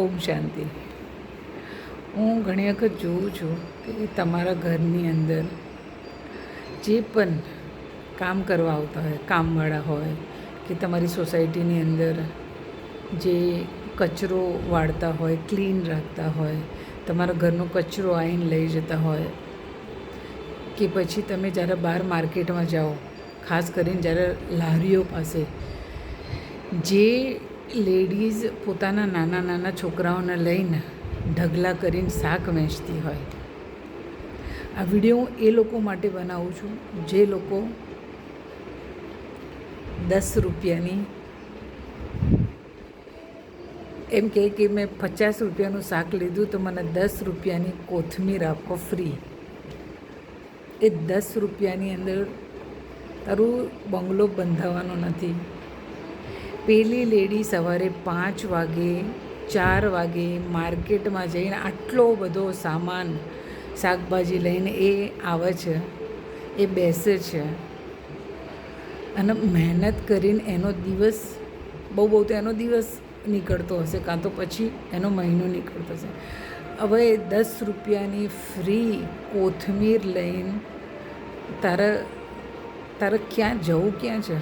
ઓમ શાંતિ. હું ઘણી વખત જોઉં છું કે તમારા ઘરની અંદર જે પણ કામ કરવા આવતા હોય, કામવાળા હોય કે તમારી સોસાયટીની અંદર જે કચરો વાળતા હોય, ક્લીન રાખતા હોય, તમારા ઘરનો કચરો આવીને લઈ જતા હોય, કે પછી તમે જ્યારે બહાર માર્કેટમાં જાઓ, ખાસ કરીને જ્યારે લારીઓ પાસે જે લેડીઝ પોતાના નાના નાના છોકરાઓને લઈને ઢગલા કરીને શાક વેચતી હોય. આ વિડીયો હું એ લોકો માટે બનાવું છું જે લોકો 10 રૂપિયાની એમ કહે કે મેં 50 રૂપિયાનું શાક લીધું તો મને 10 રૂપિયાની કોથમીર આપો ફ્રી. એ 10 રૂપિયાની અંદર તારું બંગલો બંધાવવાનો નથી. પેલી લેડી સવારે 5 વાગે 4 વાગે માર્કેટમાં જઈને આટલો બધો સામાન શાકભાજી લઈને એ આવે છે, એ બેસે છે અને મહેનત કરીને એનો દિવસ બહુ તો એનો દિવસ નીકળતો હશે, કાં તો પછી એનો મહિનો નીકળતો હશે. હવે 10 રૂપિયાની ફ્રી કોથમીર લઈને તારે ક્યાં જવું ક્યાં છે?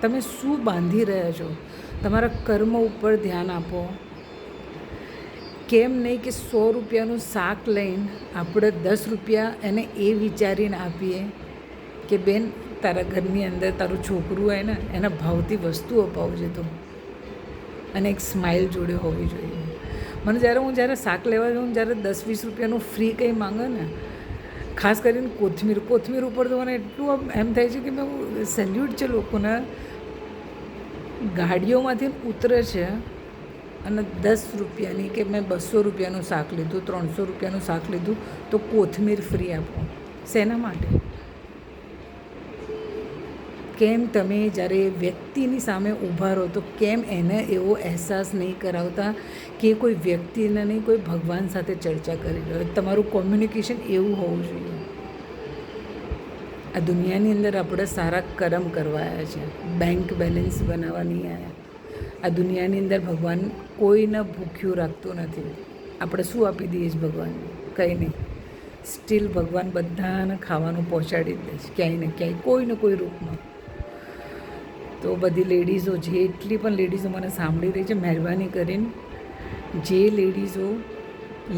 તમે શું બાંધી રહ્યા છો? તમારા કર્મ ઉપર ધ્યાન આપો. કેમ નહીં કે 100 રૂપિયાનું શાક લઈને આપણે 10 રૂપિયા એને એ વિચારીને આપીએ કે બેન તારા ઘરની અંદર તારું છોકરું હોય ને એના ભાવથી વસ્તુ અપાવજે તું, અને એક સ્માઇલ જોડે હોવી જોઈએ. મને જ્યારે શાક લેવા જાઉં, જ્યારે 10-20 રૂપિયાનું ફ્રી કંઈ માંગે ને, ખાસ કરીને કોથમીર ઉપર તો મને એટલું એમ થાય છે કે મેં સેલ્યુટ છે લોકોને. ગાડીઓમાંથી ઉતરે છે અને 10 રૂપિયાની કે મેં 200 રૂપિયાનું શાક લીધું, 300 રૂપિયાનું શાક લીધું તો કોથમીર ફ્રી આપો. શેના માટે? કેમ તમે જ્યારે વ્યક્તિની સામે ઊભા રહો તો કેમ એને એવો અહેસાસ નહીં કરાવતા કે કોઈ વ્યક્તિને નહીં, કોઈ ભગવાન સાથે ચર્ચા કરી રહ્યો? તમારું કોમ્યુનિકેશન એવું હોવું જોઈએ. આ દુનિયાની અંદર આપણે સારા કર્મ કરવા આવ્યા છે, બેંક બેલેન્સ બનાવવા નહીં આવ્યા. આ દુનિયાની અંદર ભગવાન કોઈને ભૂખ્યું રાખતું નથી. આપણે શું આપી દઈએ છીએ ભગવાનને? કંઈ નહીં. સ્ટીલ ભગવાન બધાને ખાવાનું પહોંચાડી દે છે ક્યાંય ને ક્યાંય, કોઈ ને કોઈ રૂપમાં. તો બધી લેડીઝો, જેટલી પણ લેડીઝો મને સાંભળી રહી છે, મહેરબાની કરીને જે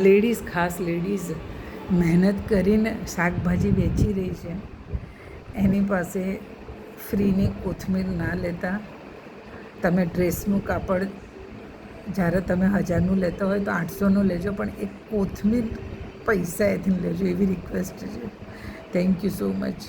લેડીઝ ખાસ લેડીઝ મહેનત કરીને શાકભાજી વેચી રહી છે એની પાસે ફ્રીની કોથમીર ના લેતા. તમે ડ્રેસનું કાપડ જ્યારે તમે 1000નું લેતા હોય તો 800નું લેજો, પણ એક કોથમીર પૈસા એથી લેજો, એવી રિક્વેસ્ટ છે. Thank you so much.